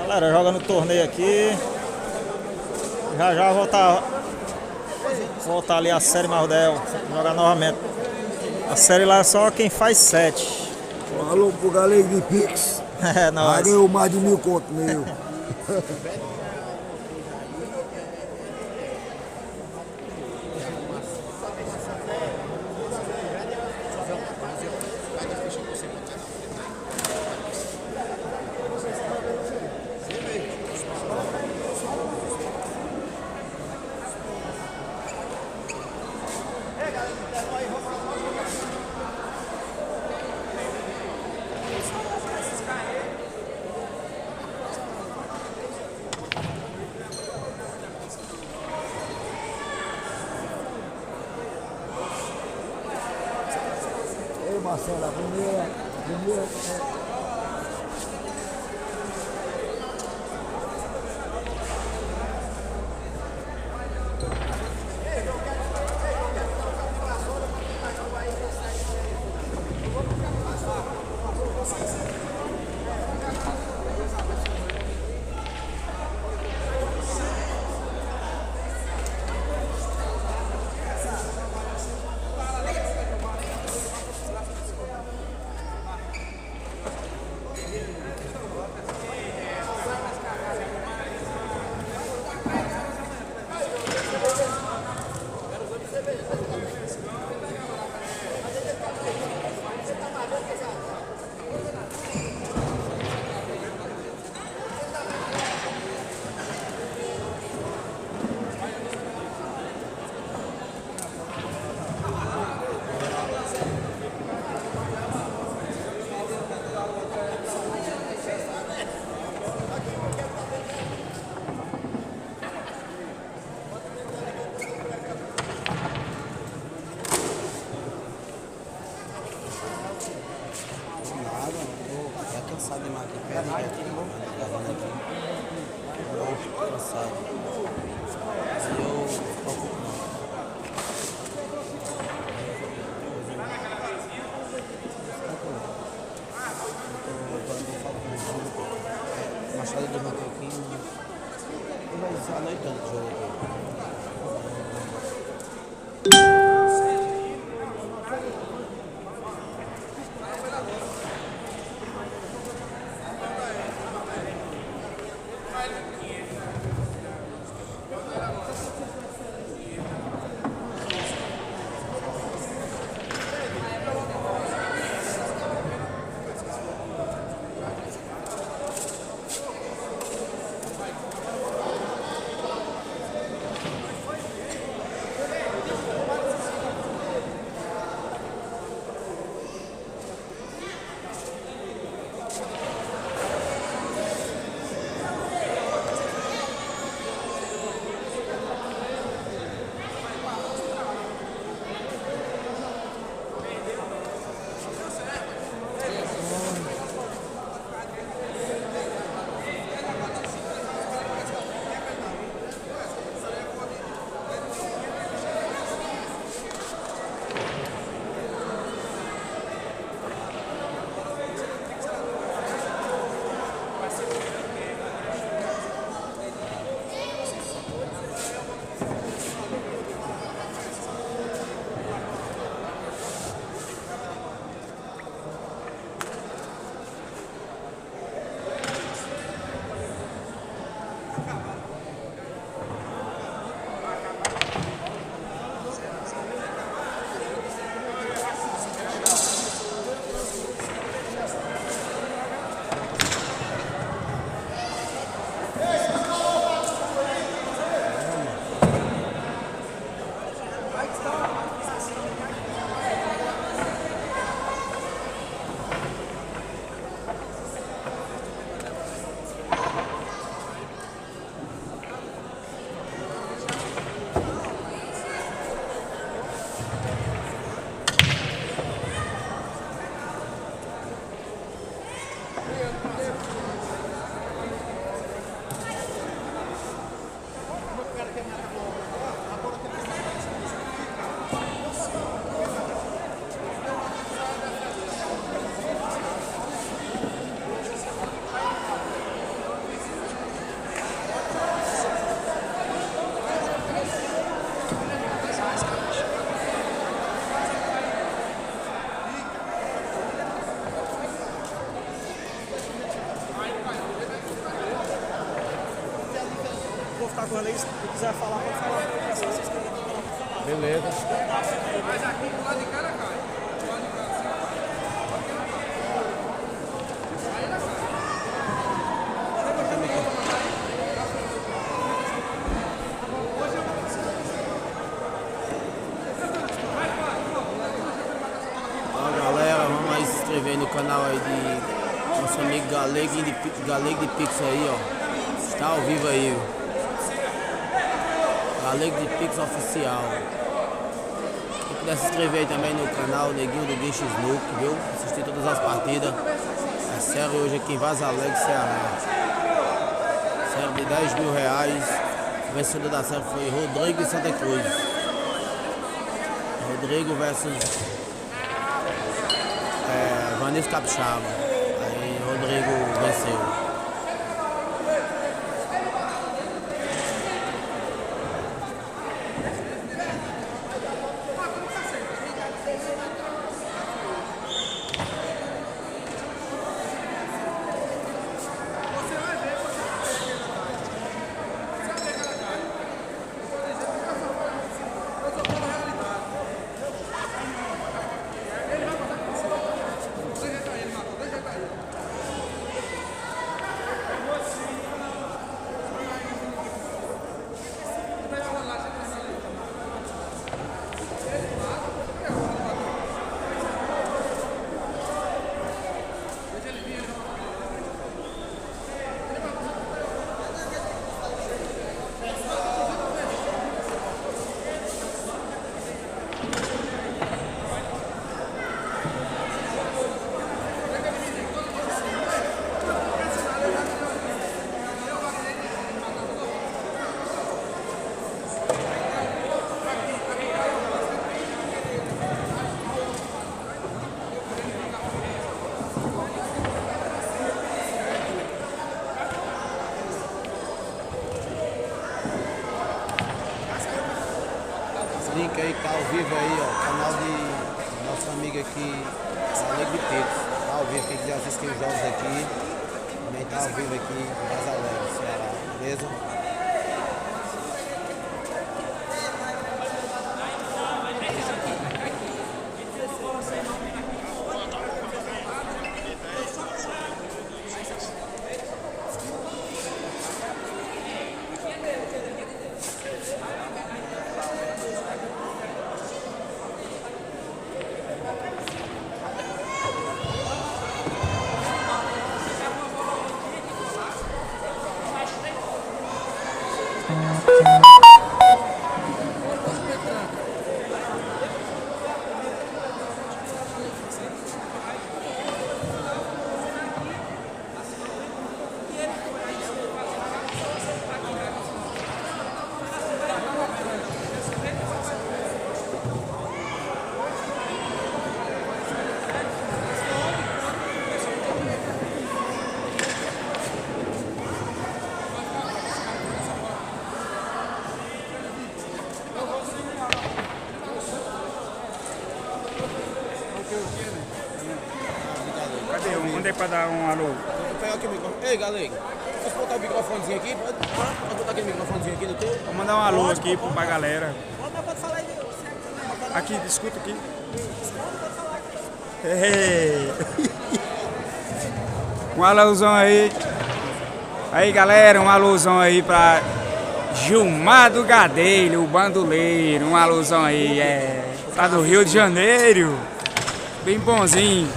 Galera, joga no torneio aqui. Já já voltar ali a série Mardel. Jogar novamente. A série lá é só quem faz 7. Falou pro galera de Pix. É, nóis. Ganhou mais de 1000 conto meu. Ei, Marcelo, a primeira Cansado demais aqui, pera aí, gravando aqui. Tô cansado. Aí eu toco Machado do Macaquinho. E vai usar a noite toda de jogo aqui. povo tá correndo aí, se quiser falar, pode falar. Beleza. Ó, galera, vamos aí se inscrever no canal aí de nosso amigo Galego de Pix aí, ó. Está ao vivo aí, viu? Galego de Pix Oficial. Quem puder se inscrever aí também no canal Neguinho do Guincho Snook, viu? Assistir todas as partidas. É sério hoje aqui em Vaza Alegre, Ceará. Sério de R$10.000. O vencedor da série foi Rodrigo de Santa Cruz. Rodrigo versus Vanessa Capixaba. Aí Rodrigo venceu. Link aí que tá ao vivo aí, ó, canal de nosso amigo aqui, Galego de Pix. Tá ao vivo, quem quiser assistir os jogos aqui, também tá ao vivo aqui em Vaza Alegre, Ceará, beleza? Cadê? Mandei pra dar um alô. Vou pegar aqui o microfone. Ei, Galego, posso botar o microfonezinho aqui? Pode botar aquele microfonezinho aqui no teu? Vou mandar um alô aqui pra galera. Aqui, escuta aqui. Hey. Um alôzão aí. Aí, galera, um alôzão aí pra Gilmar do Gadelho, o bandoleiro. Um alôzão aí, tá do Rio de Janeiro. Bem bonzinho.